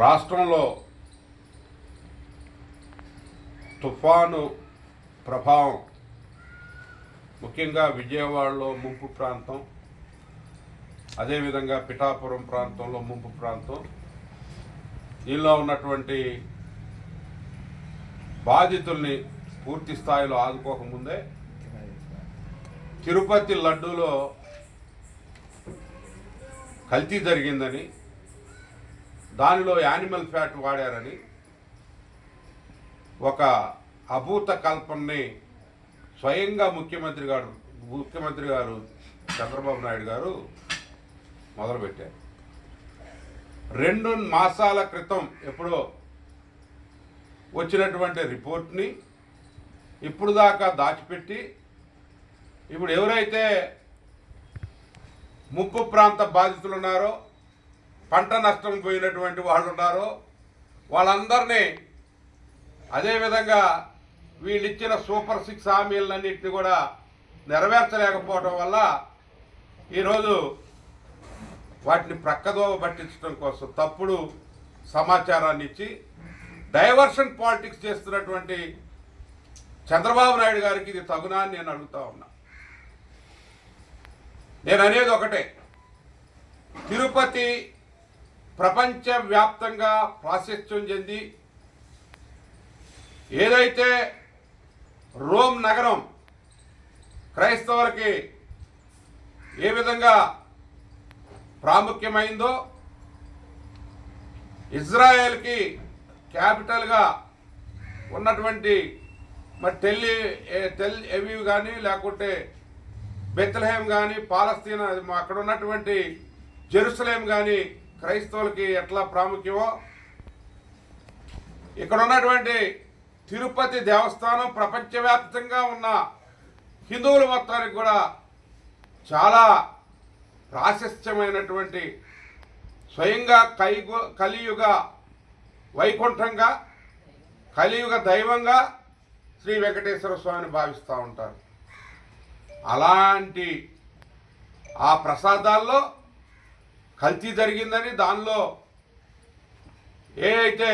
రాష్ట్రంలో తుఫాను ప్రభావం ముఖ్యంగా విజయవాడలో ముంపు ప్రాంతం, అదేవిధంగా పిఠాపురం ప్రాంతంలో ముంపు ప్రాంతం, దీనిలో ఉన్నటువంటి బాధితుల్ని పూర్తి స్థాయిలో ఆదుకోకముందే తిరుపతి లడ్డూలో కల్తీ జరిగిందని, దానిలో యానిమల్ ఫ్యాట్ వాడారని ఒక అభూత కల్పనని స్వయంగా ముఖ్యమంత్రి గారు చంద్రబాబు నాయుడు గారు మొదలుపెట్టారు. 2 మాసాల క్రితం ఎప్పుడో వచ్చినటువంటి రిపోర్ట్ని ఇప్పుడు దాకా దాచిపెట్టి, ఇప్పుడు ఎవరైతే ముంపు ప్రాంత బాధితులు ఉన్నారో, పంట నష్టం పోయినటువంటి వాళ్ళు ఉన్నారో వాళ్ళందరినీ, అదేవిధంగా వీళ్ళు ఇచ్చిన సూపర్ 6 హామీలన్నింటినీ కూడా నెరవేర్చలేకపోవడం వల్ల ఈరోజు వాటిని ప్రక్కదోవ పట్టించడం కోసం తప్పుడు సమాచారాన్ని ఇచ్చి డైవర్షన్ పాలిటిక్స్ చేస్తున్నటువంటి చంద్రబాబు నాయుడు గారికి ఇది తగునా అని నేను అడుగుతా ఉన్నా. నేను అనేది ఒకటే, తిరుపతి ప్రపంచవ్యాప్తంగా ప్రాశస్త్యం చెంది, ఏదైతే రోమ్ నగరం క్రైస్తవులకి ఏ విధంగా ప్రాముఖ్యమైందో, ఇజ్రాయెల్కి క్యాపిటల్గా ఉన్నటువంటి మరి టెల్ అవీవ్ కానీ, లేకుంటే బెత్లెహేం కానీ, పాలస్తీనా అక్కడ ఉన్నటువంటి జెరూసలేం కానీ క్రైస్తవులకి ఎట్లా ప్రాముఖ్యమో, ఇక్కడ ఉన్నటువంటి తిరుపతి దేవస్థానం ప్రపంచవ్యాప్తంగా ఉన్న హిందువుల మొత్తానికి కూడా చాలా ప్రాశస్త్యమైనటువంటి, స్వయంగా కలియుగ వైకుంఠంగా, కలియుగ దైవంగా శ్రీ వెంకటేశ్వర స్వామిని భావిస్తూ ఉంటారు. అలాంటి ఆ ప్రసాదాల్లో కల్తీ జరిగిందని, దానిలో ఏదైతే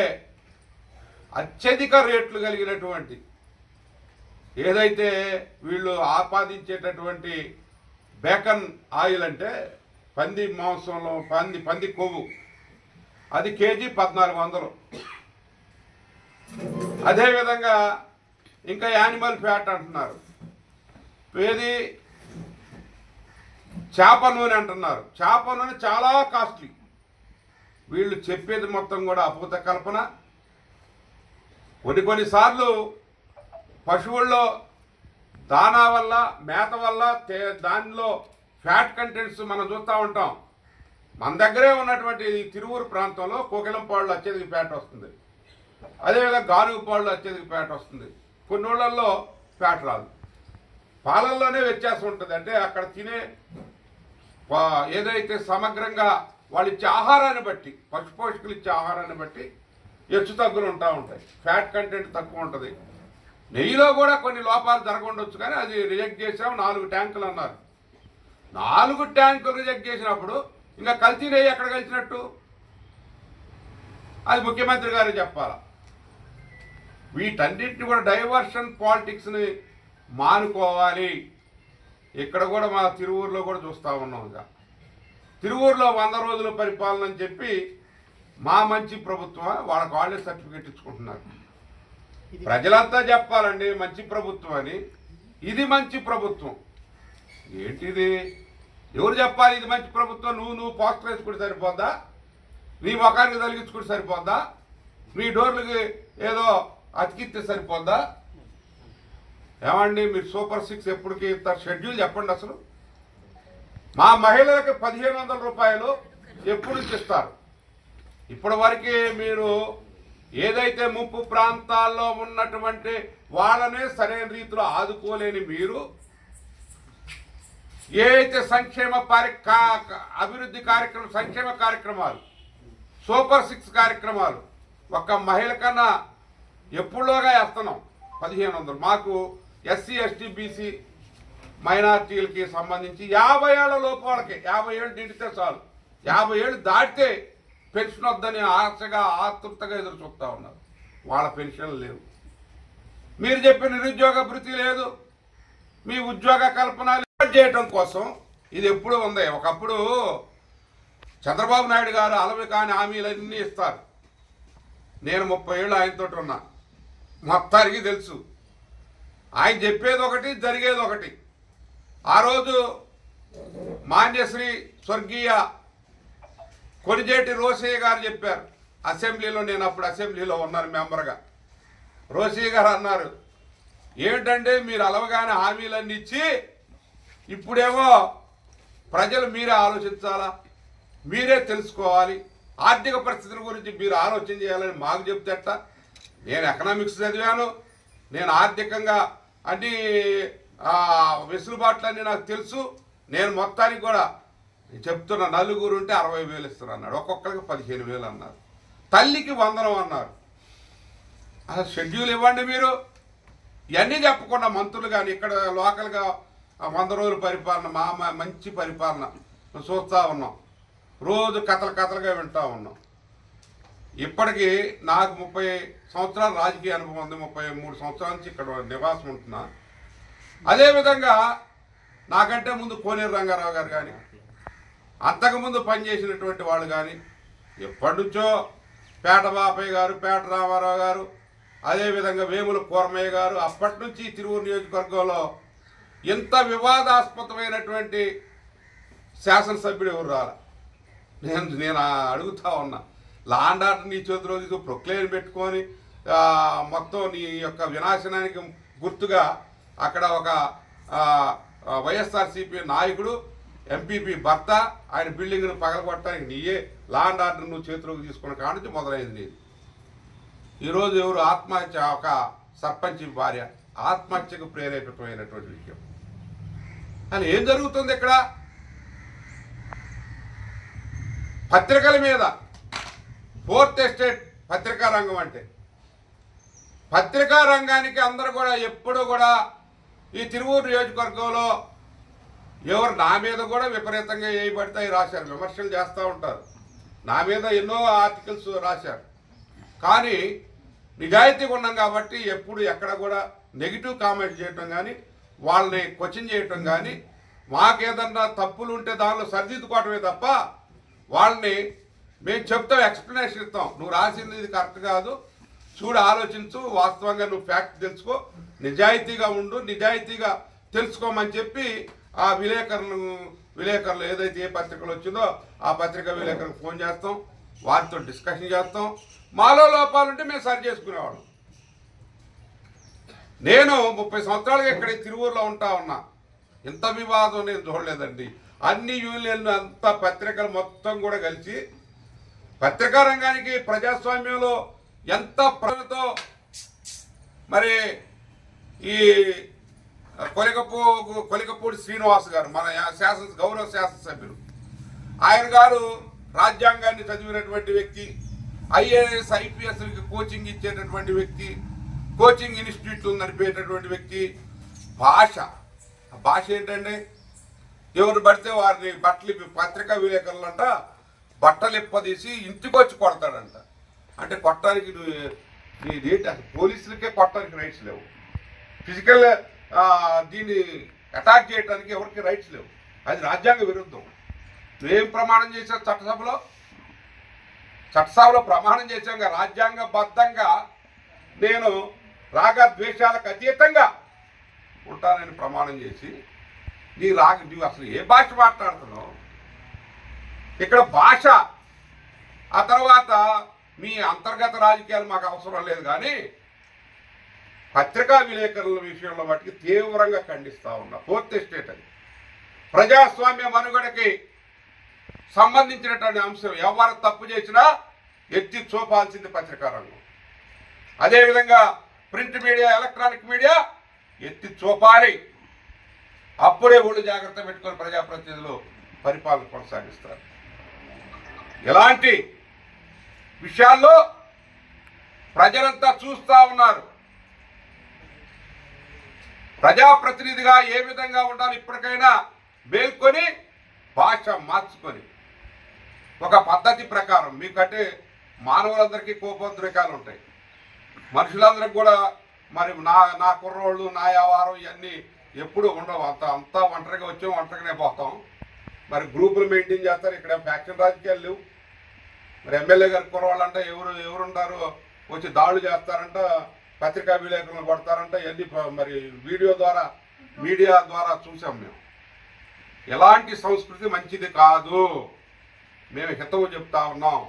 అత్యధిక రేట్లు కలిగినటువంటి, ఏదైతే వీళ్ళు ఆపాదించేటటువంటి బేకన్ ఆయిల్ అంటే పంది మాంసంలో పంది కొవ్వు, అది కేజీ 1400. అదేవిధంగా ఇంకా యానిమల్ ఫ్యాట్ అంటున్నారు, ఏది చేప నూనె అంటున్నారు. చేప నూనె చాలా కాస్ట్లీ. వీళ్ళు చెప్పేది మొత్తం కూడా అభూత కల్పన. కొన్నిసార్లు పశువుల్లో దానా వల్ల, మేత వల్ల దానిలో ఫ్యాట్ కంటెంట్స్ మనం చూస్తూ ఉంటాం. మన దగ్గరే ఉన్నటువంటి తిరువూరు ప్రాంతంలో కోకిలంపాడులో అత్యధిక ఫ్యాట్ వస్తుంది, అదేవిధంగా గానుగుపాడులో అత్యధిక ఫ్యాట్ వస్తుంది. కొన్ని ఊళ్ళల్లో ఫ్యాట్ రాదు. పాలల్లోనే వ్యత్యాసం ఉంటుంది. అంటే అక్కడ తినే ఏదైతే సమగ్రంగా వాళ్ళు ఇచ్చే ఆహారాన్ని బట్టి, పశు పోషకులు ఇచ్చే ఆహారాన్ని బట్టి హెచ్చు తగ్గులు ఉంటాయి. ఫ్యాట్ కంటెంట్ తక్కువ ఉంటుంది. నెయ్యిలో కూడా కొన్ని లోపాలు జరగఉండొచ్చు, కానీ అది రిజెక్ట్ చేసాం. 4 ట్యాంకులు అన్నారు. 4 ట్యాంకులు రిజెక్ట్ చేసినప్పుడు ఇంకా కల్తీ నెయ్యి ఎక్కడ కలిసినట్టు? అది ముఖ్యమంత్రి గారు చెప్పాలా. వీటన్నిటిని కూడా డైవర్షన్ పాలిటిక్స్ని మానుకోవాలి. ఇక్కడ కూడా మా తిరువూరులో కూడా చూస్తూ ఉన్నాం. ఇక తిరువూరులో 100 రోజుల పరిపాలన అని చెప్పి మా మంచి ప్రభుత్వం వాళ్ళకి వాళ్ళే సర్టిఫికేట్ ఇచ్చుకుంటున్నారు. ప్రజలంతా చెప్పాలండి మంచి ప్రభుత్వం అని. ఇది మంచి ప్రభుత్వం ఏంటిది? ఎవరు చెప్పాలి ఇది మంచి ప్రభుత్వం? నువ్వు పోస్టర్ వేసుకుంటే సరిపోద్దా? నీ ముఖానికి తలిగించుకుంటే సరిపోద్దా? నీ డోర్లకి ఏదో అతికిస్తే సరిపోద్దా? ఏమండి మీరు సూపర్ 6 ఎప్పటికి ఇస్తారు? షెడ్యూల్ చెప్పండి. అసలు మా మహిళలకు 1500 రూపాయలు ఎప్పుడు ఇస్తారు? ఇప్పటి వరకే మీరు ఏదైతే ముంపు ప్రాంతాల్లో ఉన్నటువంటి వాళ్ళనే సరైన రీతిలో ఆదుకోలేని మీరు, ఏదైతే అభివృద్ధి కార్యక్రమం, సంక్షేమ కార్యక్రమాలు, సూపర్ 6 కార్యక్రమాలు ఒక్క మహిళ కన్నా ఎప్పుడులోగా వేస్తున్నాం 1500. మాకు ఎస్సీ ఎస్టీ బీసీ మైనార్టీలకి సంబంధించి 50 ఏళ్ల లోపు వాళ్ళకి 50 ఏళ్ళు నిండితే చాలు, 50 ఏళ్ళు దాటితే పెన్షన్ వద్దని ఆశగా ఆతృతగా ఎదురు చూస్తూ ఉన్నారు. వాళ్ళ పెన్షన్లు లేవు. మీరు చెప్పిన నిరుద్యోగ భృతి లేదు. మీ ఉద్యోగ కల్పన చేయటం కోసం ఇది ఎప్పుడు ఉంది. ఒకప్పుడు చంద్రబాబు నాయుడు గారు అలవి కాని హామీలన్నీ ఇస్తారు. నేను 30 ఏళ్ళు ఆయనతో ఉన్నా, మొత్తానికి తెలుసు. ఆయన చెప్పేది ఒకటి, జరిగేది ఒకటి. ఆ రోజు మాన్యశ్రీ స్వర్గీయ కొణిజేటి రోసయ్య గారు చెప్పారు అసెంబ్లీలో. నేను అప్పుడు అసెంబ్లీలో ఉన్నాను మెంబర్గా. రోసయ్య గారు అన్నారు, ఏమిటంటే మీరు అలవగానే హామీలన్నీ ఇచ్చి ఇప్పుడేమో ప్రజలు మీరే ఆలోచించాలా, మీరే తెలుసుకోవాలి, ఆర్థిక పరిస్థితుల గురించి మీరు ఆలోచన చేయాలని మాకు చెప్తేట. నేను ఎకనామిక్స్ చదివాను, నేను ఆర్థికంగా అన్ని వెసులుబాట్లన్నీ నాకు తెలుసు. నేను మొత్తానికి కూడా చెప్తున్న నలుగురు ఉంటే 60,000 ఇస్తారు అన్నాడు, ఒక్కొక్కరికి 15,000 అన్నారు, తల్లికి 100 అన్నారు. అసలు షెడ్యూల్ ఇవ్వండి మీరు. ఇవన్నీ చెప్పకుండా మంత్రులు కానీ ఇక్కడ లోకల్గా 100 రోజుల పరిపాలన మంచి పరిపాలన చూస్తూ ఉన్నాం. రోజు కథలుగా వింటూ ఉన్నాం. ఇప్పటికీ నాకు 30 సంవత్సరాల రాజకీయ అనుభవం ఉంది. 33 సంవత్సరాల నుంచి ఇక్కడ నివాసం ఉంటున్నా. అదేవిధంగా నాకంటే ముందు కోనేరు రంగారావు గారు కానీ, అంతకుముందు పనిచేసినటువంటి వాళ్ళు కానీ, ఎప్పటి నుంచో పేట బాపయ్య గారు, పేట రామారావు గారు, అదేవిధంగా వేముల కూరమయ్య గారు, అప్పటి నుంచి తిరువూరు నియోజకవర్గంలో ఇంత వివాదాస్పదమైనటువంటి శాసనసభ్యుడు ఎవరు రాలా. నేను అడుగుతా ఉన్నా, లాండ్ ఆర్డర్ నీ చేతిలో తీసు ప్రొక్లేన్ పెట్టుకొని మొత్తం నీ యొక్క వినాశనానికి గుర్తుగా అక్కడ ఒక వైఎస్ఆర్సీపీ నాయకుడు ఎంపీపీ భర్త ఆయన బిల్డింగ్ను పగలగొట్టడానికి నీయే లాండ్ ఆర్డర్ నువ్వు చేతిలోకి తీసుకున్న కాడ నుంచి మొదలైంది నీది. ఈరోజు ఎవరు ఆత్మహత్య, ఒక సర్పంచ్ భార్య ఆత్మహత్యకు ప్రేరేపితమైనటువంటి విషయం. అని ఏం జరుగుతుంది ఇక్కడ? పత్రికల మీద, ఫోర్త్ ఎస్టేట్ పత్రికా రంగం అంటే, పత్రికా రంగానికి అందరూ కూడా ఎప్పుడు కూడా ఈ తిరువూరు నియోజకవర్గంలో ఎవరు నా మీద కూడా విపరీతంగా వేయబడతాయి రాశారు, విమర్శలు చేస్తూ ఉంటారు. నా మీద ఎన్నో ఆర్టికల్స్ రాశారు. కానీ నిజాయితీగా ఉన్నాం కాబట్టి ఎప్పుడు ఎక్కడ కూడా నెగిటివ్ కామెంట్ చేయటం కానీ, వాళ్ళని క్వశ్చన్ చేయటం కానీ, మాకేదన్నా తప్పులు ఉంటే దానిలో సరిదిద్దుకోవటమే తప్ప వాళ్ళని మేము చెప్తాం, ఎక్స్ప్లెనేషన్ ఇస్తాం. నువ్వు రాసింది ఇది కరెక్ట్ కాదు, చూడు, ఆలోచించు, వాస్తవంగా నువ్వు ఫ్యాక్ట్ తెలుసుకో, నిజాయితీగా ఉండు, నిజాయితీగా తెలుసుకోమని చెప్పి ఆ విలేకరులు ఏదైతే ఏ పత్రికలు వచ్చిందో ఆ పత్రిక విలేకరులకు ఫోన్ చేస్తాం, వారితో డిస్కషన్ చేస్తాం. మాలో లోపాలుంటే మేము సరి చేసుకునేవాళ్ళం. నేను 30 సంవత్సరాలుగా ఇక్కడ తిరువూరులో ఉంటా ఉన్నా. ఇంత వివాదం నేను చూడలేదండి. అన్ని యూనియన్లు అంతా పత్రికలు మొత్తం కూడా కలిసి పత్రికా రంగానికి ప్రజాస్వామ్యంలో ఎంత ప్రజలతో మరి ఈ కొలికపూడి శ్రీనివాస్ గారు మన గౌరవ శాసనసభ్యులు, ఆయన గారు రాజ్యాంగాన్ని చదివినటువంటి వ్యక్తి, ఐఏఎస్ ఐపీఎస్కి కోచింగ్ ఇచ్చేటటువంటి వ్యక్తి, కోచింగ్ ఇన్స్టిట్యూట్లు నడిపేటటువంటి వ్యక్తి. భాష ఏంటండి? ఎవరు పడితే వారిని బట్టలు పత్రికా విలేకరులంట బట్టలు ఇప్పదీసి ఇంటికి వచ్చి కొడతాడంట. అంటే కొట్టడానికి నీదేంటి? అసలు పోలీసులకే కొట్టడానికి రైట్స్ లేవు, ఫిజికల్ దీన్ని అటాక్ చేయడానికి ఎవరికి రైట్స్ లేవు. అది రాజ్యాంగ విరుద్ధం. నువ్వేం ప్రమాణం చేశావు చట్టసభలో? చట్టసభలో ప్రమాణం చేశాక రాజ్యాంగబద్ధంగా నేను రాగద్వేషాలకు అతీతంగా ఉంటానని ప్రమాణం చేసి నువ్వు అసలు ఏ భాష మాట్లాడుతున్నావు? ఇక్కడ భాష, ఆ తర్వాత మీ అంతర్గత రాజకీయాలు మాకు అవసరం లేదు. కానీ పత్రికా విలేకరుల విషయంలో వాటికి తీవ్రంగా ఖండిస్తూ ఉన్నా. ఫోర్త్ ఎస్టేట్ అది ప్రజాస్వామ్య మనుగడకి సంబంధించినటువంటి అంశం. ఎవరు తప్పు చేసినా ఎత్తి చూపాల్సింది పత్రికా రంగం. అదేవిధంగా ప్రింట్ మీడియా, ఎలక్ట్రానిక్ మీడియా ఎత్తి చూపాలి. అప్పుడే ఒళ్ళు జాగ్రత్త పెట్టుకొని ప్రజాప్రతినిధులు పరిపాలన కొనసాగిస్తారు. ఇలాంటి విషయాల్లో ప్రజలంతా చూస్తూ ఉన్నారు. ప్రజాప్రతినిధిగా ఏ విధంగా ఉండాలి ఇప్పటికైనా మేల్కొని భాష మార్చుకొని ఒక పద్ధతి ప్రకారం. మీకంటే మానవులందరికీ కోపోద్రేకాలు ఉంటాయి, మనుషులందరికీ కూడా. మరి నా కుర్రోళ్ళు నా వ్యవహారం ఇవన్నీ ఎప్పుడు ఉండవు. అంతా ఒంటరిగా వచ్చాం, ఒంటరిగానే పోతాం. మరి గ్రూపులు మెయింటైన్ చేస్తారు. ఇక్కడ ఫ్యాక్షన్ రాజకీయాలు లేవు. మరి ఎమ్మెల్యే గారి కుర్రవాళ్ళు అంటే ఎవరుంటారు, వచ్చి దాడులు చేస్తారంట, పత్రికా విలేకరులు కొడతారంట. ఇవన్నీ మరి మీడియా ద్వారా చూసాం మేము. ఎలాంటి సంస్కృతి మంచిది కాదు. మేము హితవు చెప్తా ఉన్నాం.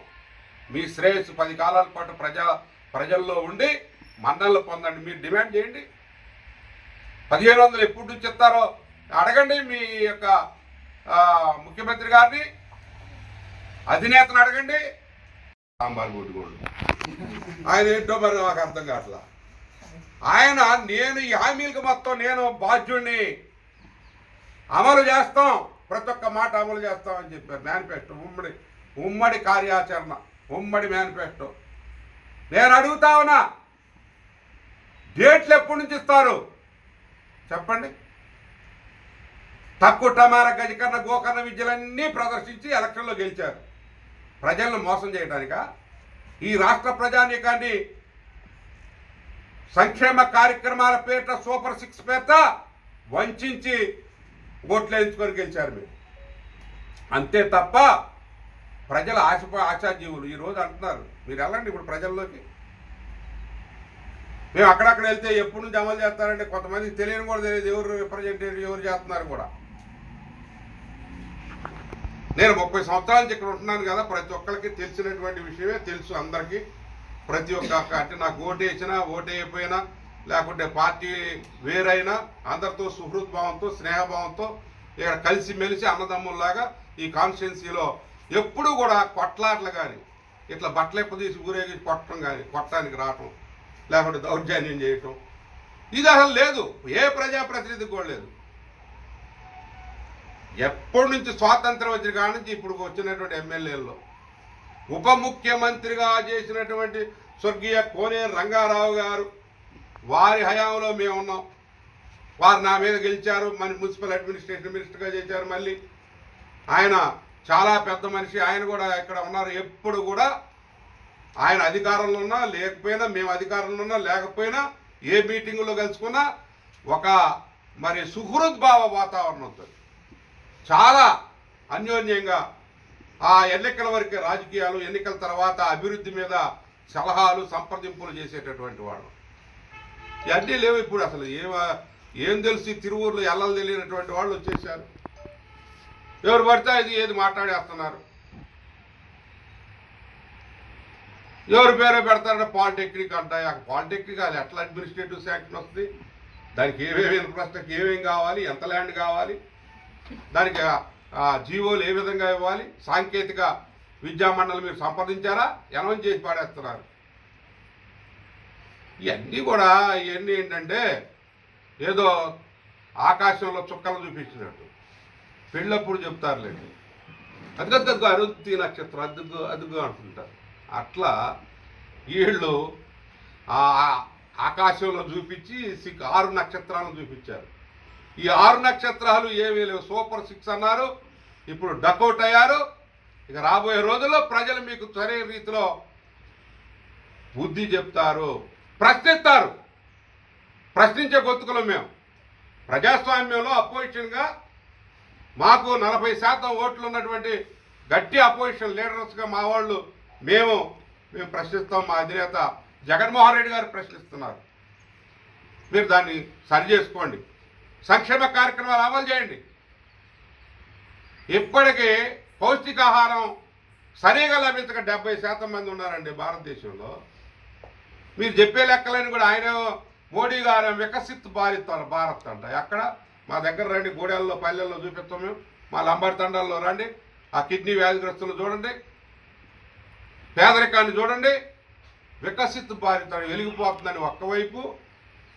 మీ శ్రేయస్సు 10 కాలాల పాటు ప్రజల్లో ఉండి మన్నలు పొందండి. మీరు డిమాండ్ చేయండి. 1500 ఎప్పుడు నుంచి ఇస్తారో అడగండి. మీ యొక్క ముఖ్యమంత్రి గారిని, అధినేతను అడగండి. సాంబార్ గుడ్డుగోడు ఆయన ఏంటో మరి నాకు అర్థం కావట్లా. ఆయన నేను ఈ హామీలకు మొత్తం నేను బాధ్యుడిని, అమలు చేస్తాం, ప్రతి ఒక్క మాట అమలు చేస్తామని చెప్పారు. మేనిఫెస్టో, ఉమ్మడి కార్యాచరణ, ఉమ్మడి మేనిఫెస్టో. నేను అడుగుతా ఉన్నా, డేట్లు ఎప్పటి నుంచి ఇస్తారు చెప్పండి. తక్కువ టమారా గజకర్ణ గోకర్ణ విద్యలన్నీ ప్రదర్శించి ఎలక్షన్లో గెలిచారు. ప్రజలను మోసం చేయడానిక? ఈ రాష్ట్ర ప్రజానీకాన్ని సంక్షేమ కార్యక్రమాల పేరిట, సూపర్ 6 పేరిట వంచి ఓట్లు వేయించుకొని గెలిచారు మీరు. అంతే తప్ప ప్రజల ఆశాజీవులు ఈరోజు అంటున్నారు. మీరు వెళ్ళండి ఇప్పుడు ప్రజల్లోకి. మేము అక్కడక్కడ వెళ్తే ఎప్పటి నుంచి అమలు చేస్తారంటే కొంతమందికి తెలియని కూడా తెలియదు ఎవరు రిప్రజెంటేటివ్ ఎవరు చేస్తున్నారు కూడా. నేను 30 సంవత్సరాల నుంచి ఇక్కడ ఉంటున్నాను కదా, ప్రతి ఒక్కరికి తెలిసినటువంటి విషయమే తెలుసు అందరికీ. ప్రతి ఒక్క అంటే నాకు ఓటేసినా ఓటేయకపోయినా లేకుంటే పార్టీ వేరైనా అందరితో సుహృద్భావంతో స్నేహభావంతో ఇక్కడ కలిసిమెలిసి అన్నదమ్ముల్లాగా ఈ కాన్స్టిట్యున్సీలో ఎప్పుడూ కూడా కొట్లాటలు కానీ, ఇట్లా బట్టలెప్పదీసి ఊరేగి కొట్టడం కానీ, కొట్టడానికి రావటం లేకుంటే దౌర్జన్యం చేయటం ఇది అసలు లేదు. ఏ ప్రజాప్రతినిధికి కూడా లేదు. ఎప్పటి నుంచి స్వాతంత్రం వచ్చిన కాడ నుంచి ఇప్పుడు వచ్చినటువంటి ఎమ్మెల్యేల్లో ఉప ముఖ్యమంత్రిగా చేసినటువంటి స్వర్గీయ కోనేరు రంగారావు గారు, వారి హయాంలో మేము ఉన్నాం. వారు నా మీద గెలిచారు. మన మున్సిపల్ అడ్మినిస్ట్రేషన్ మినిస్టర్గా చేశారు. మళ్ళీ ఆయన చాలా పెద్ద మనిషి, ఆయన కూడా ఇక్కడ ఉన్నారు. ఎప్పుడు కూడా ఆయన అధికారంలో ఉన్నా లేకపోయినా, మేము అధికారంలో ఉన్నా లేకపోయినా, ఏ మీటింగులో కలుసుకున్నా ఒక మరి సుహృద్భావ వాతావరణం ఉంటుంది. చాలా అన్యోన్యంగా ఆ ఎన్నికల వరకే రాజకీయాలు, ఎన్నికల తర్వాత అభివృద్ధి మీద సలహాలు సంప్రదింపులు చేసేటటువంటి వాడు. ఇవన్నీ లేవు ఇప్పుడు. అసలు ఏం తెలిసి తిరువూరులో ఎల్లలు తెలియనటువంటి వాళ్ళు వచ్చేసారు. ఎవరు పడితే అది ఏది మాట్లాడేస్తున్నారు. ఎవరి పేరే పెడతారంటే పాలిటెక్నిక్ అంటాయి. పాలిటెక్నిక్ అది ఎట్లా అడ్మినిస్ట్రేటివ్ శాంక్షన్ వస్తుంది, దానికి ఏమేమి ఇన్ఫ్రాస్ట్రక్చర్ ఏమేమి కావాలి, ఎంత ల్యాండ్ కావాలి, దానికి జీవోలు ఏ విధంగా ఇవ్వాలి, సాంకేతిక విద్యామండలి మీరు సంప్రదించారా, అనౌన్స్ చేసి పాడేస్తున్నారు. ఇవన్నీ కూడా ఏంటంటే ఏదో ఆకాశంలో చుక్కలు చూపించినట్టు పెళ్ళప్పుడు చెప్తారులేండి. అదుగద్దు అరుంధతి నక్షత్రం అదుగు అంటుంటారు. అట్లా వీళ్ళు ఆకాశంలో చూపించి 6 నక్షత్రాలను చూపించారు. ఈ 6 నక్షత్రాలు ఏమీ లేవు. సూపర్ 6 అన్నారు, ఇప్పుడు డకౌట్ అయ్యారు. ఇక రాబోయే రోజుల్లో ప్రజలు మీకు సరైన రీతిలో బుద్ధి చెప్తారు, ప్రశ్నిస్తారు. ప్రశ్నించే గొంతుకులం మేము. ప్రజాస్వామ్యంలో అపోజిషన్గా మాకు 40% ఓట్లు ఉన్నటువంటి గట్టి అపోజిషన్ లీడర్స్గా మా వాళ్ళు మేము ప్రశ్నిస్తాం. మా అధినేత జగన్మోహన్ రెడ్డి గారు ప్రశ్నిస్తున్నారు. మీరు దాన్ని సరి చేసుకోండి, సంక్షేమ కార్యక్రమాలు అమలు చేయండి. ఇప్పటికీ పౌష్టికాహారం సరిగా లభించక 70% మంది ఉన్నారండి భారతదేశంలో. మీరు చెప్పే లెక్కలని కూడా ఆయన మోడీ గారు వికసిత్ భారత్ అంట. ఎక్కడ మా దగ్గర రండి, గూడెల్లో పల్లెల్లో చూపిస్తాం మేము. మా లంబాడి తండాల్లో రండి, ఆ కిడ్నీ వ్యాధిగ్రస్తులు చూడండి, పేదరికాన్ని చూడండి. వికసిత్ భారత్ వెలిగిపోతుందని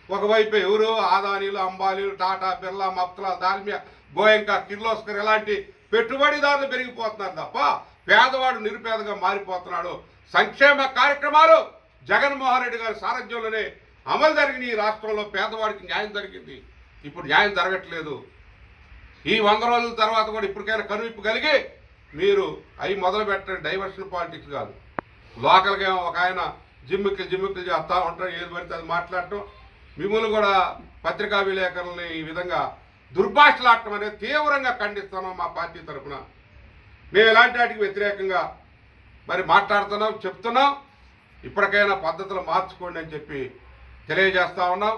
ఒకవైపు ఎవరు ఆదానీలు, అంబానీలు, టాటా, బిర్లా, మప్తలా, దాల్మియా, గోయంకా, కిర్లోస్కర్ ఇలాంటి పెట్టుబడిదారులు పెరిగిపోతున్నారు తప్ప పేదవాడు నిరుపేదగా మారిపోతున్నాడు. సంక్షేమ కార్యక్రమాలు జగన్మోహన్ రెడ్డి గారి సారథ్యంలోనే అమలు జరిగిన ఈ రాష్ట్రంలో పేదవాడికి న్యాయం జరిగింది. ఇప్పుడు న్యాయం జరగట్లేదు. ఈ 100 రోజుల తర్వాత కూడా ఇప్పటికైనా కనువిప్పు కలిగి మీరు అవి మొదలు పెట్టండి. డైవర్షన్ పాలిటిక్స్ కాదు. లోకల్గా ఒక ఆయన జిమ్మిక్కులు చేస్తూ ఉంటారు, ఏది పడితే అది మాట్లాడటం. మిమ్మల్ని కూడా పత్రికా విలేకరులని ఈ విధంగా దుర్భాషలాడటం అనేది తీవ్రంగా ఖండిస్తున్నాం మా పార్టీ తరఫున. మేము ఇలాంటి వాటికి వ్యతిరేకంగా మరి మాట్లాడుతున్నాం, చెప్తున్నాం. ఇప్పటికైనా పద్ధతులు మార్చుకోండి అని చెప్పి తెలియజేస్తా ఉన్నాం.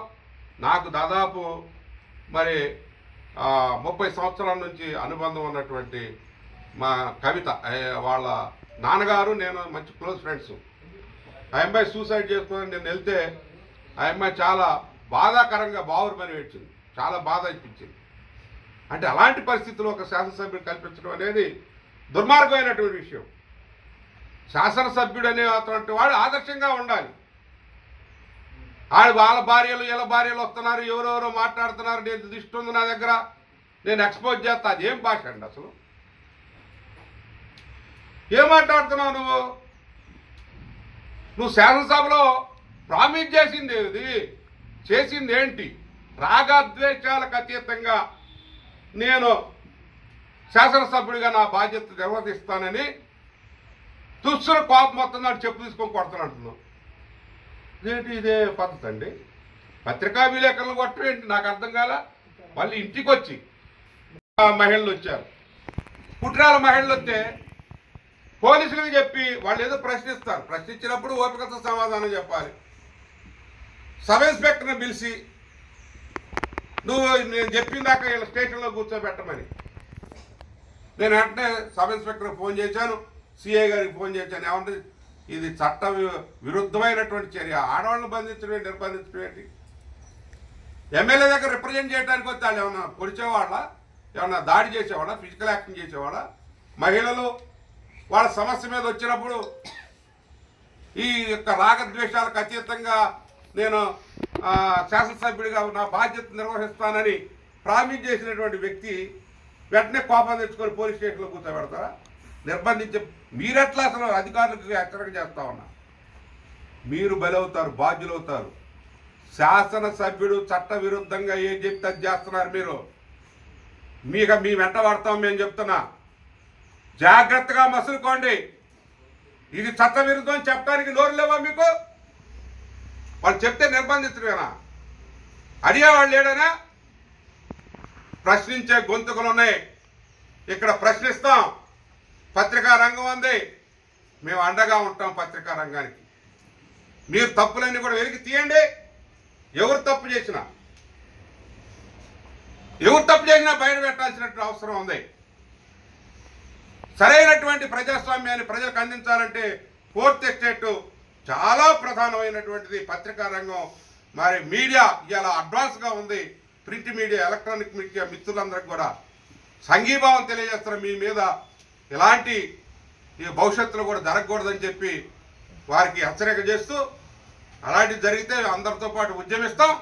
నాకు దాదాపు మరి 30 సంవత్సరాల నుంచి అనుబంధం ఉన్నటువంటి మా కవిత, వాళ్ళ నాన్నగారు నేను మంచి క్లోజ్ ఫ్రెండ్స్. ఆ అమ్మాయి సూసైడ్ చేసుకుని నేను వెళ్తే ఆ అమ్మాయి చాలా బాధాకరంగా బావురుమని వచ్చింది, చాలా బాధ అనిపించింది. అంటే అలాంటి పరిస్థితుల్లో ఒక శాసనసభ్యుడు కల్పించడం అనేది దుర్మార్గమైనటువంటి విషయం. శాసనసభ్యుడు అనే అటువంటి వాడు ఆదర్శంగా ఉండాలి. వాళ్ళ భార్యలు వీళ్ళ భార్యలు వస్తున్నారు, ఎవరెవరో మాట్లాడుతున్నారు, నేను దృష్టి ఉంది నా దగ్గర, నేను ఎక్స్పోజ్ చేస్తా. అదేం భాష అండి అసలు? ఏం మాట్లాడుతున్నావు నువ్వు శాసనసభలో ప్రామిస్ చేసింది ఏది, చేసింది ఏంటి? రాగద్వేషాలకు అతీతంగా నేను శాసనసభ్యుడిగా నా బాధ్యత నిర్వర్తిస్తానని తుస్సుల కోపం మొత్తం నాడు చెప్పు తీసుకొని కొడతానంటున్నావు. ఇదేంటి? ఇదే పద్ధతి అండి? పత్రికా విలేకరులు కొట్టడం ఏంటి నాకు అర్థం కాల. మళ్ళీ ఇంటికి వచ్చి మహిళలు వచ్చారు, కుట్రాల మహిళలు వస్తే పోలీసులకు చెప్పి వాళ్ళు ఏదో ప్రశ్నిస్తారు, ప్రశ్నించినప్పుడు ఓపికతో సమాధానం చెప్పాలి. సబ్ ఇన్స్పెక్టర్ని పిలిచి నువ్వు నేను చెప్పిన దాకా వీళ్ళ స్టేషన్లో కూర్చోబెట్టమని నేను వెంటనే సబ్ ఇన్స్పెక్టర్కి ఫోన్ చేశాను, సిఐ గారికి ఫోన్ చేశాను. ఏమంటే ఇది చట్ట విరుద్ధమైనటువంటి చర్య, ఆడవాళ్ళని బంధించడం ఏంటి, నిర్బంధించడం ఏంటి? ఎమ్మెల్యే దగ్గర రిప్రజెంట్ చేయడానికి వస్తే వాళ్ళు ఏమన్నా పొడిచేవాళ్ళ, ఏమన్నా దాడి చేసేవాళ్ళ, ఫిజికల్ యాక్షన్ చేసేవాళ్ళ? మహిళలు వాళ్ళ సమస్య మీద వచ్చినప్పుడు ఈ యొక్క రాగద్వేషాలకు అతీతంగా నేను శాసనసభ్యుడిగా నా బాధ్యత నిర్వహిస్తానని ప్రామిస్ చేసినటువంటి వ్యక్తి వెంటనే కోపం తెచ్చుకొని పోలీస్ స్టేషన్లో కూర్చోబెడతారా? నిర్బంధించే మీరెట్లా అసలు అధికారులకు హెచ్చరిక చేస్తా ఉన్నా? మీరు బలవుతారు, బాధ్యులవుతారు. శాసనసభ్యుడు చట్ట విరుద్ధంగా ఏం చెప్తే అది చేస్తున్నారు మీరు. మీ వెంట పడతాం మేము చెప్తున్నా. జాగ్రత్తగా మసులుకోండి. ఇది చట్ట విరుద్ధం చెప్పడానికి నోరు లేవా మీకు? వాళ్ళు చెప్తే నిర్బంధించడమేనా? అడిగేవాళ్ళు లేడనా? ప్రశ్నించే గొంతుకులు ఉన్నాయి, ఇక్కడ ప్రశ్నిస్తాం. పత్రికా రంగం ఉంది, మేము అండగా ఉంటాం పత్రికా రంగానికి. మీరు తప్పులన్నీ కూడా వెలికి తీయండి. ఎవరు తప్పు చేసినా బయట పెట్టాల్సినటువంటి అవసరం ఉంది. సరైనటువంటి ప్రజాస్వామ్యాన్ని ప్రజలకు అందించాలంటే ఫోర్త్ ఎస్టేట్ చాలా ప్రధానమైనటువంటిది. పత్రికా రంగం మరి మీడియా ఇలా అడ్వాన్స్గా ఉంది. ప్రింట్ మీడియా, ఎలక్ట్రానిక్ మీడియా మిత్రులందరికీ కూడా సంఘీభావం తెలియజేస్తారు. మీ మీద ఇలాంటి భవిష్యత్తులో కూడా జరగకూడదని చెప్పి వారికి హెచ్చరిక చేస్తూ, అలాంటివి జరిగితే అందరితో పాటు ఉద్యమిస్తాం,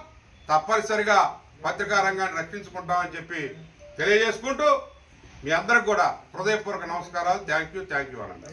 తప్పనిసరిగా పత్రికా రంగాన్ని రక్షించుకుంటామని చెప్పి తెలియజేసుకుంటూ మీ అందరికి కూడా హృదయపూర్వక నమస్కారాలు. థ్యాంక్ యూ అనండి.